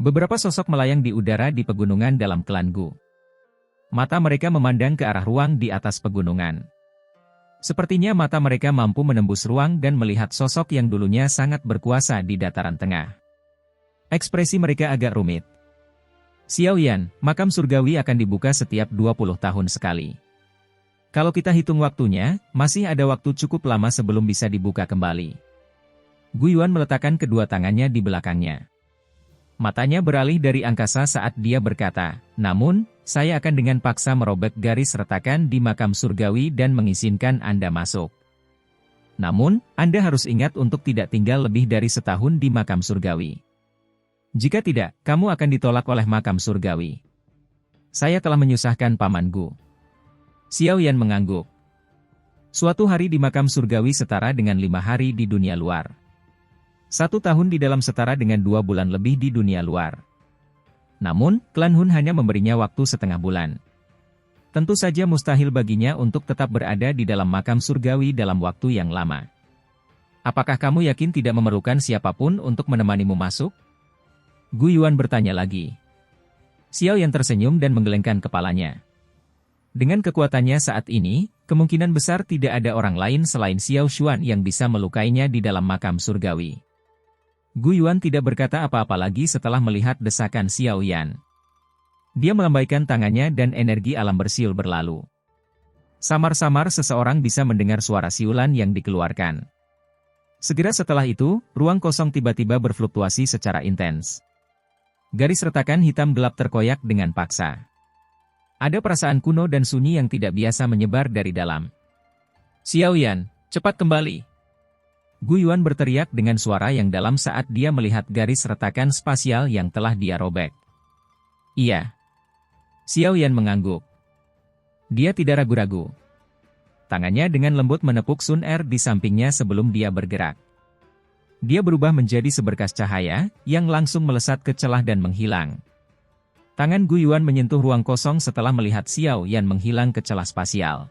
Beberapa sosok melayang di udara di pegunungan dalam klan Gu. Mata mereka memandang ke arah ruang di atas pegunungan. Sepertinya mata mereka mampu menembus ruang dan melihat sosok yang dulunya sangat berkuasa di dataran tengah. Ekspresi mereka agak rumit. Xiaoyan, makam surgawi akan dibuka setiap 20 tahun sekali. Kalau kita hitung waktunya, masih ada waktu cukup lama sebelum bisa dibuka kembali. Gu Yuan meletakkan kedua tangannya di belakangnya. Matanya beralih dari angkasa saat dia berkata, namun, saya akan dengan paksa merobek garis retakan di makam surgawi dan mengizinkan Anda masuk. Namun, Anda harus ingat untuk tidak tinggal lebih dari setahun di makam surgawi. Jika tidak, kamu akan ditolak oleh makam surgawi. Saya telah menyusahkan Paman Gu. Xiaoyan mengangguk. Suatu hari di makam surgawi setara dengan 5 hari di dunia luar. 1 tahun di dalam setara dengan 2 bulan lebih di dunia luar. Namun, klan Hun hanya memberinya waktu setengah bulan. Tentu saja mustahil baginya untuk tetap berada di dalam makam surgawi dalam waktu yang lama. Apakah kamu yakin tidak memerlukan siapapun untuk menemanimu masuk? Gu Yuan bertanya lagi. Xiaoyan tersenyum dan menggelengkan kepalanya. Dengan kekuatannya saat ini, kemungkinan besar tidak ada orang lain selain Xiao Xuan yang bisa melukainya di dalam makam surgawi. Gu Yuan tidak berkata apa-apa lagi setelah melihat desakan Xiaoyan. Dia melambaikan tangannya dan energi alam bersiul berlalu. Samar-samar seseorang bisa mendengar suara siulan yang dikeluarkan. Segera setelah itu, ruang kosong tiba-tiba berfluktuasi secara intens. Garis retakan hitam gelap terkoyak dengan paksa. Ada perasaan kuno dan sunyi yang tidak biasa menyebar dari dalam. Xiaoyan, cepat kembali! Gu Yuan berteriak dengan suara yang dalam saat dia melihat garis retakan spasial yang telah dia robek. Iya. Xiaoyan mengangguk. Dia tidak ragu-ragu. Tangannya dengan lembut menepuk Sun Er di sampingnya sebelum dia bergerak. Dia berubah menjadi seberkas cahaya, yang langsung melesat ke celah dan menghilang. Tangan Gu Yuan menyentuh ruang kosong setelah melihat Xiaoyan menghilang ke celah spasial.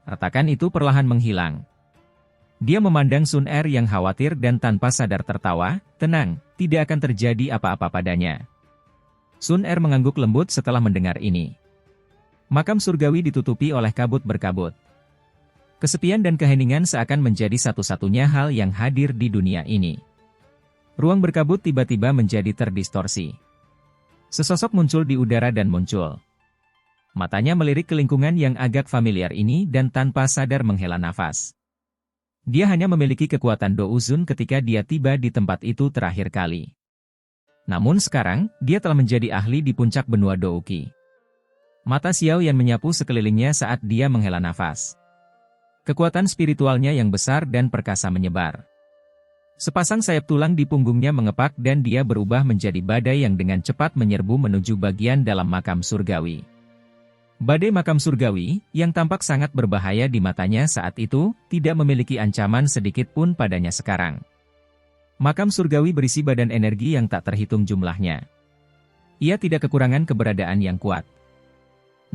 Retakan itu perlahan menghilang. Dia memandang Sun Er yang khawatir dan tanpa sadar tertawa, tenang, tidak akan terjadi apa-apa padanya. Sun Er mengangguk lembut setelah mendengar ini. Makam surgawi ditutupi oleh kabut berkabut. Kesepian dan keheningan seakan menjadi satu-satunya hal yang hadir di dunia ini. Ruang berkabut tiba-tiba menjadi terdistorsi. Sesosok muncul di udara dan muncul. Matanya melirik ke lingkungan yang agak familiar ini dan tanpa sadar menghela nafas. Dia hanya memiliki kekuatan Douzun ketika dia tiba di tempat itu terakhir kali. Namun sekarang, dia telah menjadi ahli di puncak benua Douqi. Mata Xiaoyan menyapu sekelilingnya saat dia menghela nafas. Kekuatan spiritualnya yang besar dan perkasa menyebar. Sepasang sayap tulang di punggungnya mengepak dan dia berubah menjadi badai yang dengan cepat menyerbu menuju bagian dalam makam surgawi. Badai makam surgawi, yang tampak sangat berbahaya di matanya saat itu, tidak memiliki ancaman sedikit pun padanya sekarang. Makam surgawi berisi badan energi yang tak terhitung jumlahnya. Ia tidak kekurangan keberadaan yang kuat.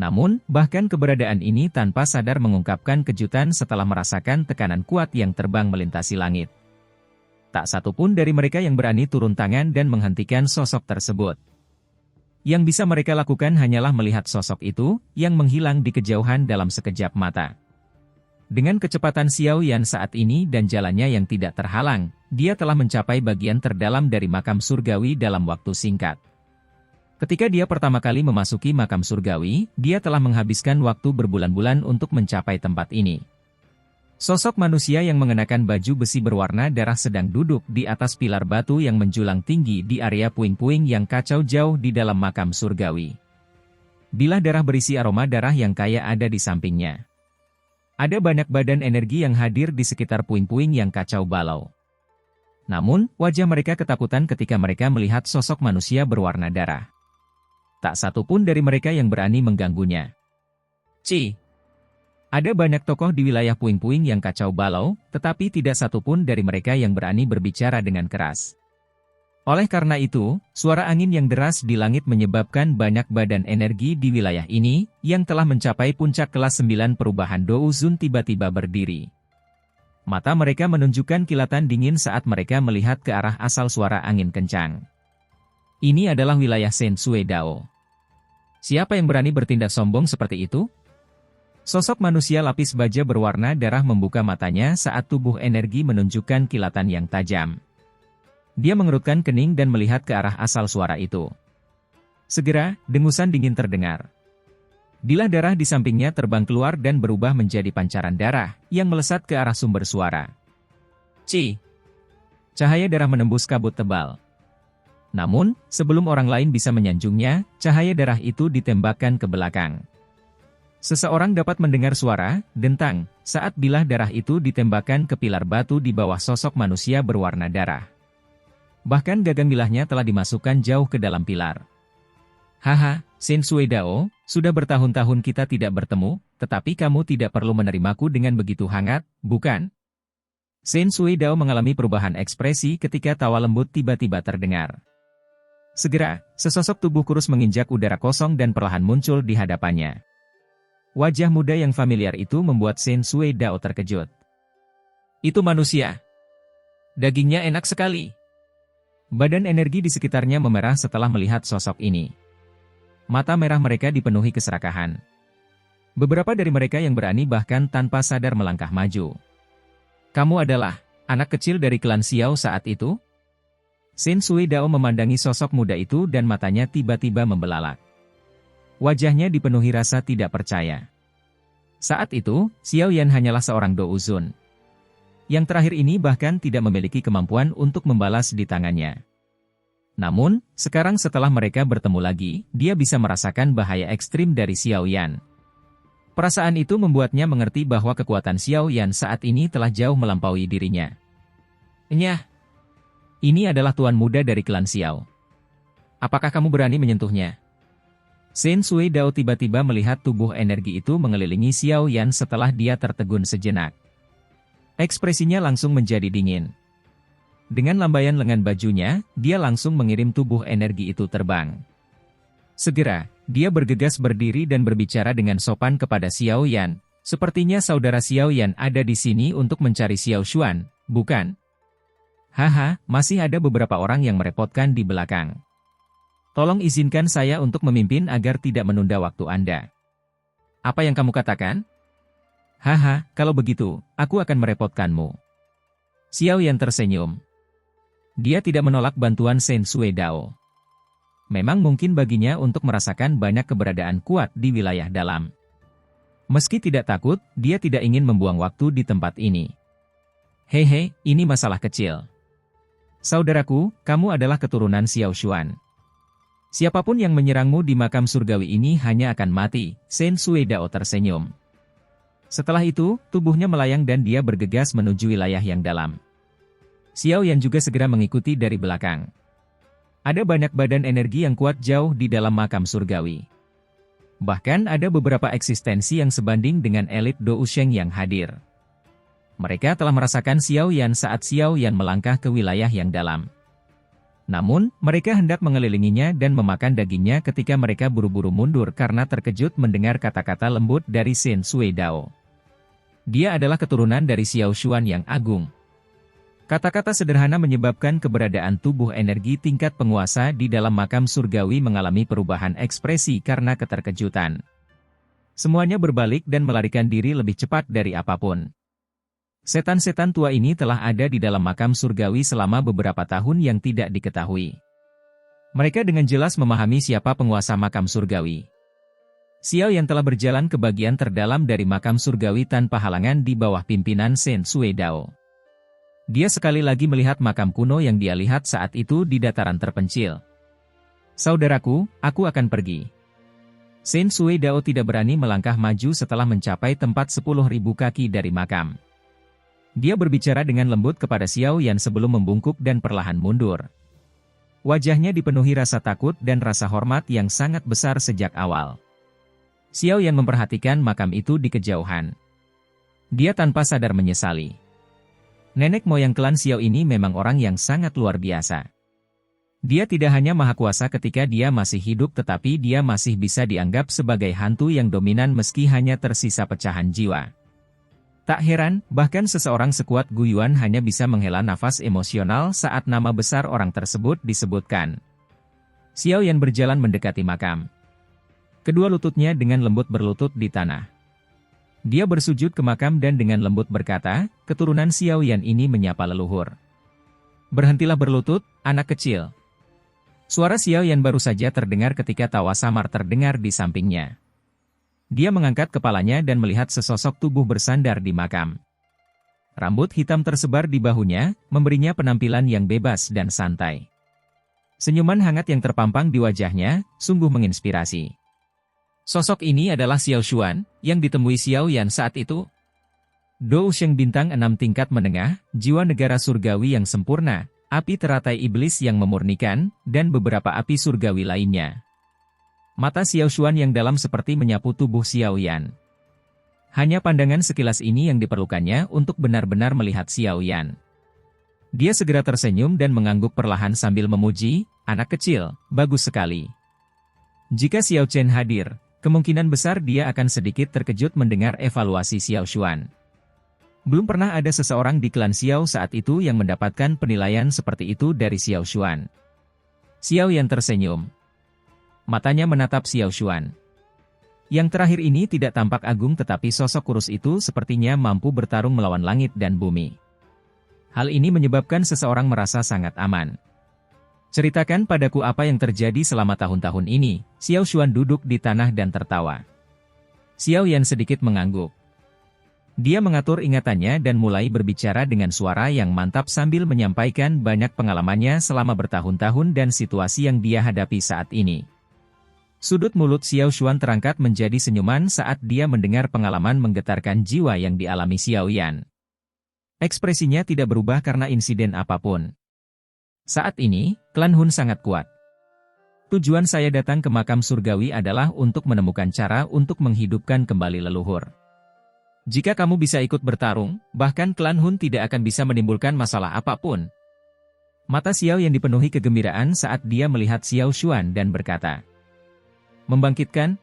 Namun, bahkan keberadaan ini tanpa sadar mengungkapkan kejutan setelah merasakan tekanan kuat yang terbang melintasi langit. Tak satu pun dari mereka yang berani turun tangan dan menghentikan sosok tersebut. Yang bisa mereka lakukan hanyalah melihat sosok itu, yang menghilang di kejauhan dalam sekejap mata. Dengan kecepatan Xiaoyan saat ini dan jalannya yang tidak terhalang, dia telah mencapai bagian terdalam dari makam surgawi dalam waktu singkat. Ketika dia pertama kali memasuki makam surgawi, dia telah menghabiskan waktu berbulan-bulan untuk mencapai tempat ini. Sosok manusia yang mengenakan baju besi berwarna darah sedang duduk di atas pilar batu yang menjulang tinggi di area puing-puing yang kacau jauh di dalam makam surgawi. Bilah darah berisi aroma darah yang kaya ada di sampingnya. Ada banyak badan energi yang hadir di sekitar puing-puing yang kacau balau. Namun, wajah mereka ketakutan ketika mereka melihat sosok manusia berwarna darah. Tak satu pun dari mereka yang berani mengganggunya. Ada banyak tokoh di wilayah puing-puing yang kacau balau, tetapi tidak satu pun dari mereka yang berani berbicara dengan keras. Oleh karena itu, suara angin yang deras di langit menyebabkan banyak badan energi di wilayah ini, yang telah mencapai puncak kelas 9 perubahan Douzun tiba-tiba berdiri. Mata mereka menunjukkan kilatan dingin saat mereka melihat ke arah asal suara angin kencang. Ini adalah wilayah Shen Sui Dao. Siapa yang berani bertindak sombong seperti itu? Sosok manusia lapis baja berwarna darah membuka matanya saat tubuh energi menunjukkan kilatan yang tajam. Dia mengerutkan kening dan melihat ke arah asal suara itu. Segera, dengusan dingin terdengar. Bilah darah di sampingnya terbang keluar dan berubah menjadi pancaran darah yang melesat ke arah sumber suara. Ci! Cahaya darah menembus kabut tebal. Namun, sebelum orang lain bisa menyanjungnya, cahaya darah itu ditembakkan ke belakang. Seseorang dapat mendengar suara, dentang, saat bilah darah itu ditembakkan ke pilar batu di bawah sosok manusia berwarna darah. Bahkan gagang bilahnya telah dimasukkan jauh ke dalam pilar. Haha, Shen Sui Dao, sudah bertahun-tahun kita tidak bertemu, tetapi kamu tidak perlu menerimaku dengan begitu hangat, bukan? Shen Sui Dao mengalami perubahan ekspresi ketika tawa lembut tiba-tiba terdengar. Segera, sesosok tubuh kurus menginjak udara kosong dan perlahan muncul di hadapannya. Wajah muda yang familiar itu membuat Shen Sui Dao terkejut. Itu manusia. Dagingnya enak sekali. Badan energi di sekitarnya memerah setelah melihat sosok ini. Mata merah mereka dipenuhi keserakahan. Beberapa dari mereka yang berani bahkan tanpa sadar melangkah maju. Kamu adalah anak kecil dari klan Xiao saat itu? Shen Sui Dao memandangi sosok muda itu dan matanya tiba-tiba membelalak. Wajahnya dipenuhi rasa tidak percaya. Saat itu, Xiao Yan hanyalah seorang douzun. Yang terakhir ini bahkan tidak memiliki kemampuan untuk membalas di tangannya. Namun, sekarang setelah mereka bertemu lagi, dia bisa merasakan bahaya ekstrim dari Xiao Yan. Perasaan itu membuatnya mengerti bahwa kekuatan Xiao Yan saat ini telah jauh melampaui dirinya. Nyah! Ini adalah tuan muda dari klan Xiao. Apakah kamu berani menyentuhnya? Shen Sui Dao tiba-tiba melihat tubuh energi itu mengelilingi Xiao Yan setelah dia tertegun sejenak. Ekspresinya langsung menjadi dingin. Dengan lambaian lengan bajunya, dia langsung mengirim tubuh energi itu terbang. Segera, dia bergegas berdiri dan berbicara dengan sopan kepada Xiao Yan. Sepertinya saudara Xiao Yan ada di sini untuk mencari Xiao Xuan, bukan? Haha, masih ada beberapa orang yang merepotkan di belakang. Tolong izinkan saya untuk memimpin agar tidak menunda waktu Anda. Apa yang kamu katakan? Haha, kalau begitu, aku akan merepotkanmu. Xiao Yan tersenyum. Dia tidak menolak bantuan Shen Sui Dao. Memang mungkin baginya untuk merasakan banyak keberadaan kuat di wilayah dalam. Meski tidak takut, dia tidak ingin membuang waktu di tempat ini. Hehe, ini masalah kecil. Saudaraku, kamu adalah keturunan Xiao Xuan. Siapapun yang menyerangmu di makam surgawi ini hanya akan mati, Shen Sui Dao tersenyum. Setelah itu, tubuhnya melayang dan dia bergegas menuju wilayah yang dalam. Xiao Yan juga segera mengikuti dari belakang. Ada banyak badan energi yang kuat jauh di dalam makam surgawi. Bahkan ada beberapa eksistensi yang sebanding dengan elit Dou Sheng yang hadir. Mereka telah merasakan Xiao Yan saat Xiao Yan melangkah ke wilayah yang dalam. Namun, mereka hendak mengelilinginya dan memakan dagingnya ketika mereka buru-buru mundur karena terkejut mendengar kata-kata lembut dari Shen Sui Dao. Dia adalah keturunan dari Xiao Xuan yang agung. Kata-kata sederhana menyebabkan keberadaan tubuh energi tingkat penguasa di dalam makam surgawi mengalami perubahan ekspresi karena keterkejutan. Semuanya berbalik dan melarikan diri lebih cepat dari apapun. Setan-setan tua ini telah ada di dalam makam surgawi selama beberapa tahun yang tidak diketahui. Mereka dengan jelas memahami siapa penguasa makam surgawi. Xiao yang telah berjalan ke bagian terdalam dari makam surgawi tanpa halangan di bawah pimpinan Shen Sui Dao. Dia sekali lagi melihat makam kuno yang dia lihat saat itu di dataran terpencil. Saudaraku, aku akan pergi. Shen Sui Dao tidak berani melangkah maju setelah mencapai tempat 10.000 kaki dari makam. Dia berbicara dengan lembut kepada Xiao Yan sebelum membungkuk dan perlahan mundur. Wajahnya dipenuhi rasa takut dan rasa hormat yang sangat besar sejak awal. Xiao Yan memperhatikan makam itu di kejauhan. Dia tanpa sadar menyesali. Nenek moyang klan Xiao ini memang orang yang sangat luar biasa. Dia tidak hanya maha kuasa ketika dia masih hidup tetapi dia masih bisa dianggap sebagai hantu yang dominan meski hanya tersisa pecahan jiwa. Tak heran, bahkan seseorang sekuat Gu Yuan hanya bisa menghela nafas emosional saat nama besar orang tersebut disebutkan. Xiao Yan berjalan mendekati makam. Kedua lututnya dengan lembut berlutut di tanah. Dia bersujud ke makam dan dengan lembut berkata, keturunan Xiao Yan ini menyapa leluhur. Berhentilah berlutut, anak kecil. Suara Xiao Yan baru saja terdengar ketika tawa samar terdengar di sampingnya. Dia mengangkat kepalanya dan melihat sesosok tubuh bersandar di makam. Rambut hitam tersebar di bahunya, memberinya penampilan yang bebas dan santai. Senyuman hangat yang terpampang di wajahnya, sungguh menginspirasi. Sosok ini adalah Xiao Xuan, yang ditemui Xiao Yan saat itu. Dou Sheng bintang 6 tingkat menengah, jiwa negara surgawi yang sempurna, api teratai iblis yang memurnikan, dan beberapa api surgawi lainnya. Mata Xiao Xuan yang dalam seperti menyapu tubuh Xiao Yan. Hanya pandangan sekilas ini yang diperlukannya untuk benar-benar melihat Xiao Yan. Dia segera tersenyum dan mengangguk perlahan sambil memuji, anak kecil, bagus sekali. Jika Xiao Chen hadir, kemungkinan besar dia akan sedikit terkejut mendengar evaluasi Xiao Xuan. Belum pernah ada seseorang di klan Xiao saat itu yang mendapatkan penilaian seperti itu dari Xiao Xuan. Xiao Yan tersenyum. Matanya menatap Xiao Xuan. Yang terakhir ini tidak tampak agung tetapi sosok kurus itu sepertinya mampu bertarung melawan langit dan bumi. Hal ini menyebabkan seseorang merasa sangat aman. Ceritakan padaku apa yang terjadi selama tahun-tahun ini. Xiao Xuan duduk di tanah dan tertawa. Xiao Yan sedikit mengangguk. Dia mengatur ingatannya dan mulai berbicara dengan suara yang mantap sambil menyampaikan banyak pengalamannya selama bertahun-tahun dan situasi yang dia hadapi saat ini. Sudut mulut Xiao Xuan terangkat menjadi senyuman saat dia mendengar pengalaman menggetarkan jiwa yang dialami Xiao Yan. Ekspresinya tidak berubah karena insiden apapun. Saat ini, klan Hun sangat kuat. Tujuan saya datang ke makam surgawi adalah untuk menemukan cara untuk menghidupkan kembali leluhur. Jika kamu bisa ikut bertarung, bahkan klan Hun tidak akan bisa menimbulkan masalah apapun. Mata Xiao Yan dipenuhi kegembiraan saat dia melihat Xiao Xuan dan berkata, membangkitkan?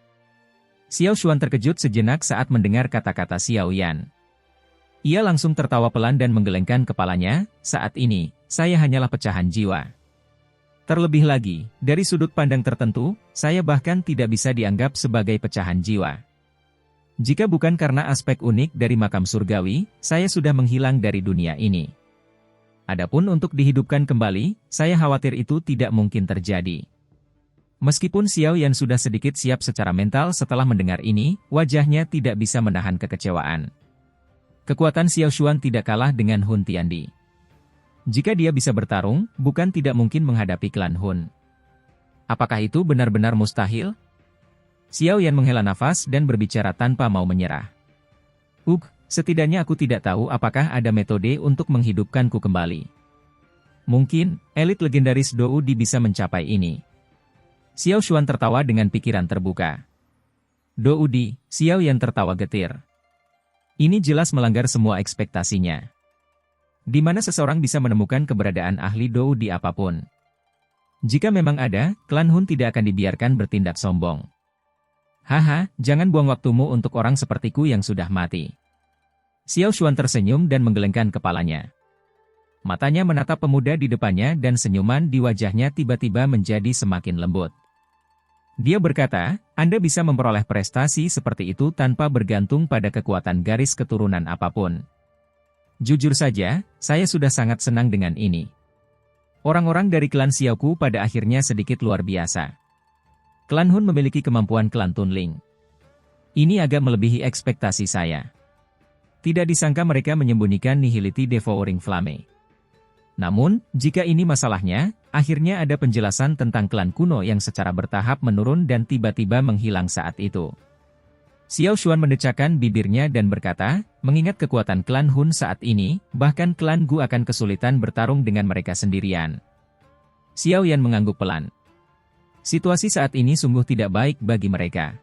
Xiao Xuan terkejut sejenak saat mendengar kata-kata Xiao Yan. Ia langsung tertawa pelan dan menggelengkan kepalanya, saat ini, saya hanyalah pecahan jiwa. Terlebih lagi, dari sudut pandang tertentu, saya bahkan tidak bisa dianggap sebagai pecahan jiwa. Jika bukan karena aspek unik dari makam surgawi, saya sudah menghilang dari dunia ini. Adapun untuk dihidupkan kembali, saya khawatir itu tidak mungkin terjadi. Meskipun Xiao Yan sudah sedikit siap secara mental setelah mendengar ini, wajahnya tidak bisa menahan kekecewaan. Kekuatan Xiao Xuan tidak kalah dengan Hun Tiandi. Jika dia bisa bertarung, bukan tidak mungkin menghadapi klan Hun. Apakah itu benar-benar mustahil? Xiao Yan menghela nafas dan berbicara tanpa mau menyerah. Setidaknya aku tidak tahu apakah ada metode untuk menghidupkanku kembali. Mungkin, elit legendaris Dou Di bisa mencapai ini. Xiao Xuan tertawa dengan pikiran terbuka. Dou Di, Xiao Yan tertawa getir. Ini jelas melanggar semua ekspektasinya. Di mana seseorang bisa menemukan keberadaan ahli Dou Di apapun. Jika memang ada, klan Hun tidak akan dibiarkan bertindak sombong. Haha, jangan buang waktumu untuk orang sepertiku yang sudah mati. Xiao Xuan tersenyum dan menggelengkan kepalanya. Matanya menatap pemuda di depannya dan senyuman di wajahnya tiba-tiba menjadi semakin lembut. Dia berkata, Anda bisa memperoleh prestasi seperti itu tanpa bergantung pada kekuatan garis keturunan apapun. Jujur saja, saya sudah sangat senang dengan ini. Orang-orang dari klan Xiaoku pada akhirnya sedikit luar biasa. Klan Hun memiliki kemampuan klan Tunling. Ini agak melebihi ekspektasi saya. Tidak disangka mereka menyembunyikan Nihility Devouring Flame. Namun, jika ini masalahnya, akhirnya ada penjelasan tentang klan kuno yang secara bertahap menurun dan tiba-tiba menghilang saat itu. Xiao Xuan mendecakkan bibirnya dan berkata, mengingat kekuatan klan Hun saat ini, bahkan klan Gu akan kesulitan bertarung dengan mereka sendirian. Xiao Yan mengangguk pelan. Situasi saat ini sungguh tidak baik bagi mereka.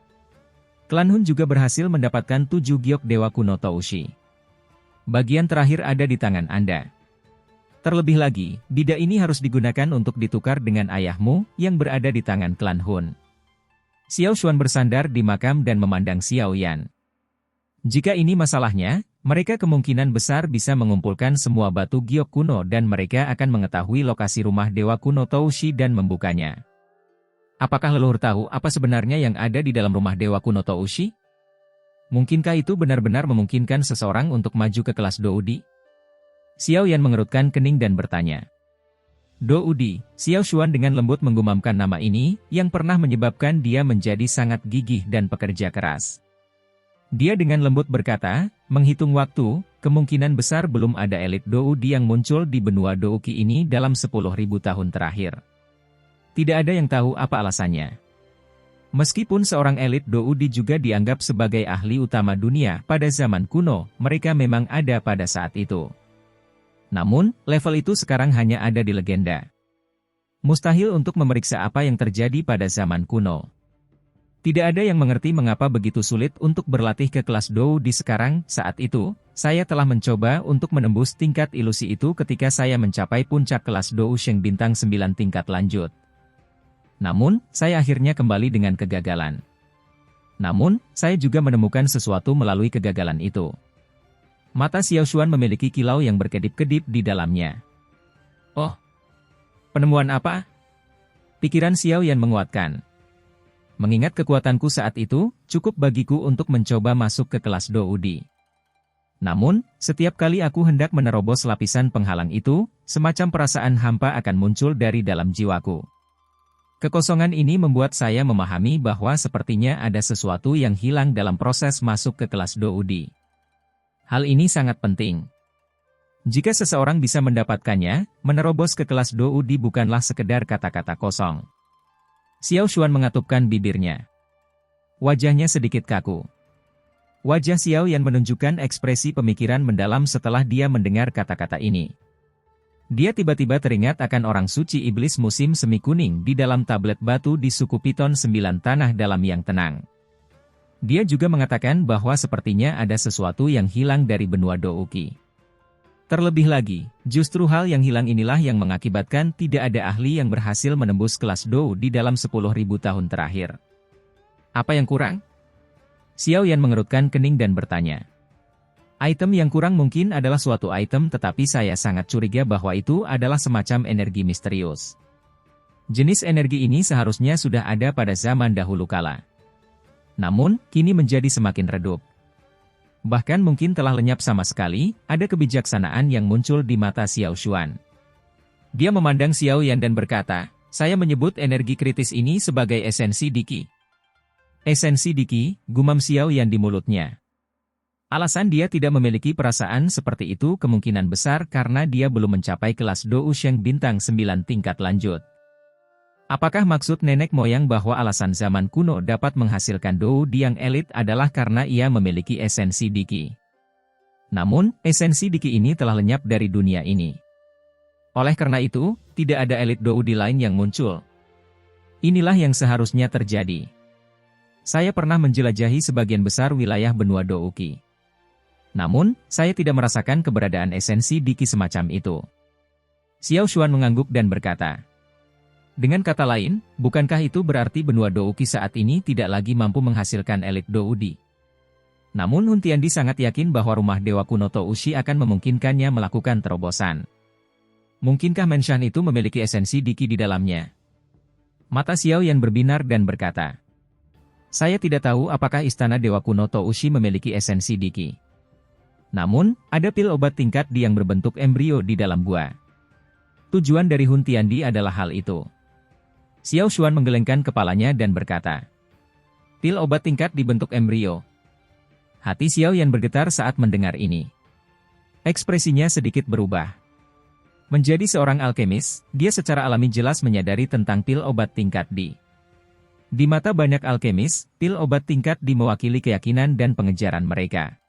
Klan Hun juga berhasil mendapatkan 7 giok dewa kuno Toushi. Bagian terakhir ada di tangan Anda. Terlebih lagi, bidah ini harus digunakan untuk ditukar dengan ayahmu yang berada di tangan klan Hun. Xiao Xuan bersandar di makam dan memandang Xiao Yan. Jika ini masalahnya, mereka kemungkinan besar bisa mengumpulkan semua batu giok kuno dan mereka akan mengetahui lokasi rumah dewa kuno Toushi dan membukanya. Apakah leluhur tahu apa sebenarnya yang ada di dalam rumah Dewa kuno Toushi? Mungkinkah itu benar-benar memungkinkan seseorang untuk maju ke kelas Doudi? Xiao Yan mengerutkan kening dan bertanya. Doudi, Xiao Xuan dengan lembut menggumamkan nama ini, yang pernah menyebabkan dia menjadi sangat gigih dan pekerja keras. Dia dengan lembut berkata, menghitung waktu, kemungkinan besar belum ada elit Doudi yang muncul di benua Douki ini dalam 10.000 tahun terakhir. Tidak ada yang tahu apa alasannya. Meskipun seorang elit Doudi juga dianggap sebagai ahli utama dunia pada zaman kuno, mereka memang ada pada saat itu. Namun, level itu sekarang hanya ada di legenda. Mustahil untuk memeriksa apa yang terjadi pada zaman kuno. Tidak ada yang mengerti mengapa begitu sulit untuk berlatih ke kelas Doudi sekarang. Saat itu, saya telah mencoba untuk menembus tingkat ilusi itu ketika saya mencapai puncak kelas Dou Sheng bintang 9 tingkat lanjut. Namun, saya akhirnya kembali dengan kegagalan. Namun, saya juga menemukan sesuatu melalui kegagalan itu. Mata Xiao Xuan memiliki kilau yang berkedip-kedip di dalamnya. Oh, penemuan apa? Pikiran Xiao Yan menguatkan. Mengingat kekuatanku saat itu, cukup bagiku untuk mencoba masuk ke kelas Doudi. Namun, setiap kali aku hendak menerobos lapisan penghalang itu, semacam perasaan hampa akan muncul dari dalam jiwaku. Kekosongan ini membuat saya memahami bahwa sepertinya ada sesuatu yang hilang dalam proses masuk ke kelas Doudi. Hal ini sangat penting. Jika seseorang bisa mendapatkannya, menerobos ke kelas Doudi bukanlah sekedar kata-kata kosong. Xiao Xuan mengatupkan bibirnya. Wajahnya sedikit kaku. Wajah Xiao Yan menunjukkan ekspresi pemikiran mendalam setelah dia mendengar kata-kata ini. Dia tiba-tiba teringat akan orang suci iblis musim semi kuning di dalam tablet batu di suku Piton 9 tanah dalam yang tenang. Dia juga mengatakan bahwa sepertinya ada sesuatu yang hilang dari benua Douki. Terlebih lagi, justru hal yang hilang inilah yang mengakibatkan tidak ada ahli yang berhasil menembus kelas Dou di dalam 10.000 tahun terakhir. Apa yang kurang? Xiao Yan mengerutkan kening dan bertanya. Item yang kurang mungkin adalah suatu item, tetapi saya sangat curiga bahwa itu adalah semacam energi misterius. Jenis energi ini seharusnya sudah ada pada zaman dahulu kala. Namun, kini menjadi semakin redup. Bahkan mungkin telah lenyap sama sekali. Ada kebijaksanaan yang muncul di mata Xiao Xuan. Dia memandang Xiao Yan dan berkata, saya menyebut energi kritis ini sebagai esensi Diki. Esensi Diki, gumam Xiao Yan di mulutnya. Alasan dia tidak memiliki perasaan seperti itu kemungkinan besar karena dia belum mencapai kelas Dou Sheng bintang 9 tingkat lanjut. Apakah maksud nenek moyang bahwa alasan zaman kuno dapat menghasilkan Doudi yang elit adalah karena ia memiliki esensi Diki? Namun, esensi Diki ini telah lenyap dari dunia ini. Oleh karena itu, tidak ada elit Doudi lain yang muncul. Inilah yang seharusnya terjadi. Saya pernah menjelajahi sebagian besar wilayah benua Douki. Namun, saya tidak merasakan keberadaan esensi Diki semacam itu. Xiao Xuan mengangguk dan berkata, dengan kata lain, bukankah itu berarti benua Douki saat ini tidak lagi mampu menghasilkan elit Doudi? Namun Hun Tiandi sangat yakin bahwa rumah Dewa kuno Toushi akan memungkinkannya melakukan terobosan. Mungkinkah Menshan itu memiliki esensi Diki di dalamnya? Mata Xiao Yan berbinar dan berkata, saya tidak tahu apakah istana Dewa kuno Toushi memiliki esensi Diki. Namun, ada pil obat tingkat di yang berbentuk embrio di dalam gua. Tujuan dari Hun Tiandi adalah hal itu. Xiao Xuan menggelengkan kepalanya dan berkata, pil obat tingkat dibentuk embrio. Hati Xiao Yan bergetar saat mendengar ini. Ekspresinya sedikit berubah. Menjadi seorang alkemis, dia secara alami jelas menyadari tentang pil obat tingkat D. Di mata banyak alkemis, pil obat tingkat D mewakili keyakinan dan pengejaran mereka.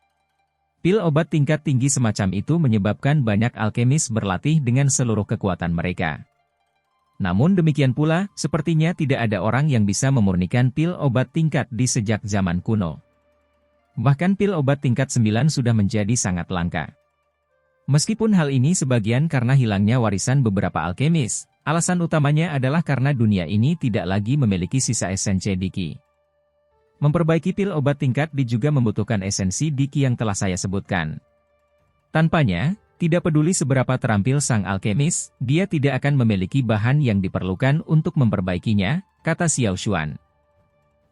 Pil obat tingkat tinggi semacam itu menyebabkan banyak alkemis berlatih dengan seluruh kekuatan mereka. Namun demikian pula, sepertinya tidak ada orang yang bisa memurnikan pil obat tingkat di sejak zaman kuno. Bahkan pil obat tingkat 9 sudah menjadi sangat langka. Meskipun hal ini sebagian karena hilangnya warisan beberapa alkemis, alasan utamanya adalah karena dunia ini tidak lagi memiliki sisa esensi Diki. Memperbaiki pil obat tingkat D juga membutuhkan esensi Diki yang telah saya sebutkan. Tanpanya, tidak peduli seberapa terampil sang alkemis, dia tidak akan memiliki bahan yang diperlukan untuk memperbaikinya. kata Xiao Xuan.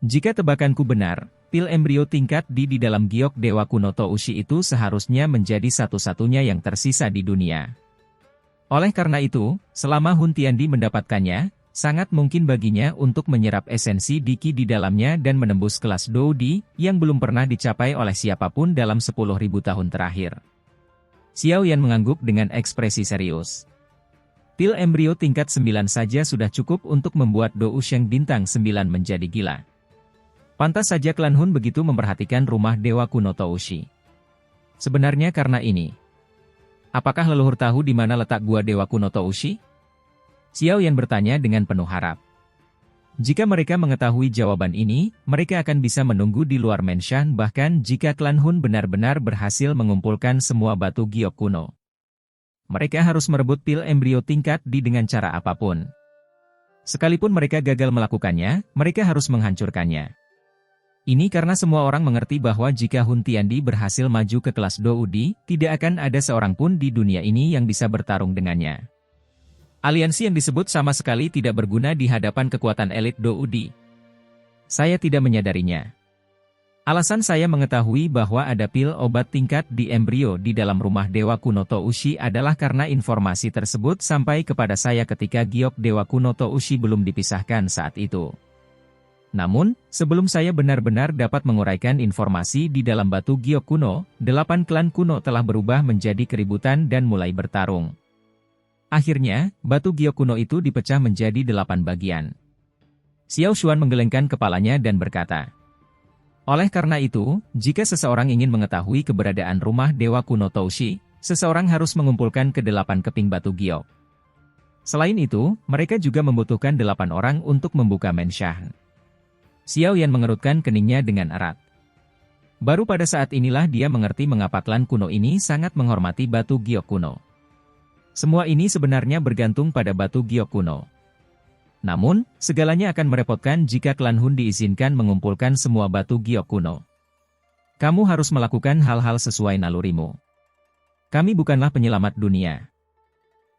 Jika tebakanku benar, pil embrio tingkat di dalam giok Dewa Kuno Toushi itu seharusnya menjadi satu-satunya yang tersisa di dunia. Oleh karena itu, selama Hun Tiandi mendapatkannya, sangat mungkin baginya untuk menyerap esensi Diki di dalamnya dan menembus kelas Doudi, yang belum pernah dicapai oleh siapapun dalam 10.000 tahun terakhir. Xiao Yan mengangguk dengan ekspresi serius. Pil embrio tingkat 9 saja sudah cukup untuk membuat Dou Sheng bintang 9 menjadi gila. Pantas saja klan Hun begitu memperhatikan rumah Dewa Kuno Toushi. Sebenarnya karena ini. Apakah leluhur tahu di mana letak gua Dewa Kuno Toushi? Xiao Yan bertanya dengan penuh harap. Jika mereka mengetahui jawaban ini, mereka akan bisa menunggu di luar Menshan bahkan jika klan Hun benar-benar berhasil mengumpulkan semua batu giok kuno. Mereka harus merebut pil embrio tingkat di dengan cara apapun. Sekalipun mereka gagal melakukannya, mereka harus menghancurkannya. Ini karena semua orang mengerti bahwa jika Hun Tiandi berhasil maju ke kelas Doudi, tidak akan ada seorang pun di dunia ini yang bisa bertarung dengannya. Aliansi yang disebut sama sekali tidak berguna di hadapan kekuatan elit Doudi. Saya tidak menyadarinya. Alasan saya mengetahui bahwa ada pil obat tingkat di embrio di dalam rumah Dewa Kuno Toushi adalah karena informasi tersebut sampai kepada saya ketika giok Dewa Kuno Toushi belum dipisahkan saat itu. Namun, sebelum saya benar-benar dapat menguraikan informasi di dalam batu giok kuno, 8 klan kuno telah berubah menjadi keributan dan mulai bertarung. Akhirnya, batu giok kuno itu dipecah menjadi 8 bagian. Xiao Xuan menggelengkan kepalanya dan berkata, oleh karena itu, jika seseorang ingin mengetahui keberadaan rumah Dewa Kuno Toushi, seseorang harus mengumpulkan ke-8 keping batu giok. Selain itu, mereka juga membutuhkan 8 orang untuk membuka Menshan. Xiao Yan mengerutkan keningnya dengan erat. Baru pada saat inilah dia mengerti mengapa klan kuno ini sangat menghormati batu giok kuno. Semua ini sebenarnya bergantung pada batu giok kuno. Namun, segalanya akan merepotkan jika klan Hun diizinkan mengumpulkan semua batu giok kuno. Kamu harus melakukan hal-hal sesuai nalurimu. Kami bukanlah penyelamat dunia.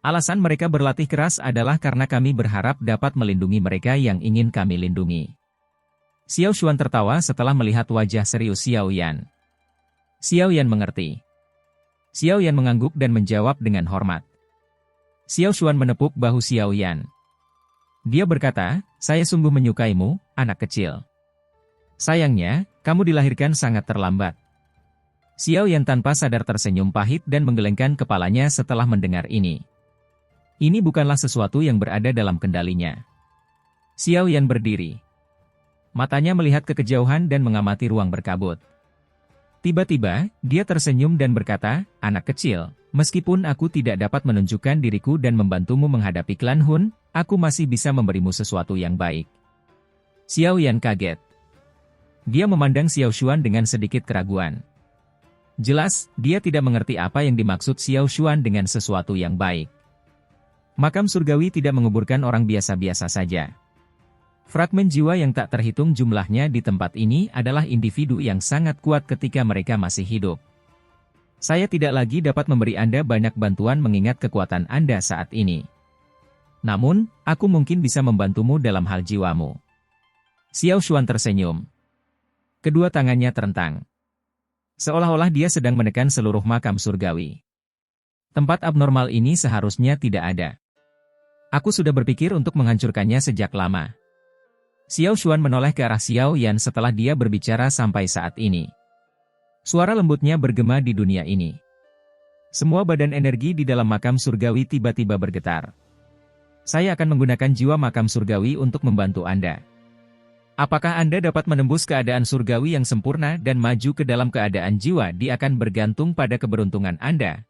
Alasan mereka berlatih keras adalah karena kami berharap dapat melindungi mereka yang ingin kami lindungi. Xiao Xuan tertawa setelah melihat wajah serius Xiao Yan. Xiao Yan mengerti. Xiao Yan mengangguk dan menjawab dengan hormat. Xiao Xuan menepuk bahu Xiao Yan. Dia berkata, saya sungguh menyukaimu, anak kecil. Sayangnya, kamu dilahirkan sangat terlambat. Xiao Yan tanpa sadar tersenyum pahit dan menggelengkan kepalanya setelah mendengar ini. Ini bukanlah sesuatu yang berada dalam kendalinya. Xiao Yan berdiri. Matanya melihat ke kejauhan dan mengamati ruang berkabut. Tiba-tiba, dia tersenyum dan berkata, anak kecil, meskipun aku tidak dapat menunjukkan diriku dan membantumu menghadapi klan Hun, aku masih bisa memberimu sesuatu yang baik. Xiao Yan kaget. Dia memandang Xiao Xuan dengan sedikit keraguan. Jelas, dia tidak mengerti apa yang dimaksud Xiao Xuan dengan sesuatu yang baik. Makam surgawi tidak menguburkan orang biasa-biasa saja. Fragmen jiwa yang tak terhitung jumlahnya di tempat ini adalah individu yang sangat kuat ketika mereka masih hidup. Saya tidak lagi dapat memberi Anda banyak bantuan mengingat kekuatan Anda saat ini. Namun, aku mungkin bisa membantumu dalam hal jiwamu. Xiao Xuan tersenyum. Kedua tangannya terentang. Seolah-olah dia sedang menekan seluruh makam surgawi. Tempat abnormal ini seharusnya tidak ada. Aku sudah berpikir untuk menghancurkannya sejak lama. Xiao Xuan menoleh ke arah Xiao Yan setelah dia berbicara sampai saat ini. Suara lembutnya bergema di dunia ini. Semua badan energi di dalam makam surgawi tiba-tiba bergetar. Saya akan menggunakan jiwa makam surgawi untuk membantu Anda. Apakah Anda dapat menembus keadaan surgawi yang sempurna dan maju ke dalam keadaan jiwa? Dia akan bergantung pada keberuntungan Anda.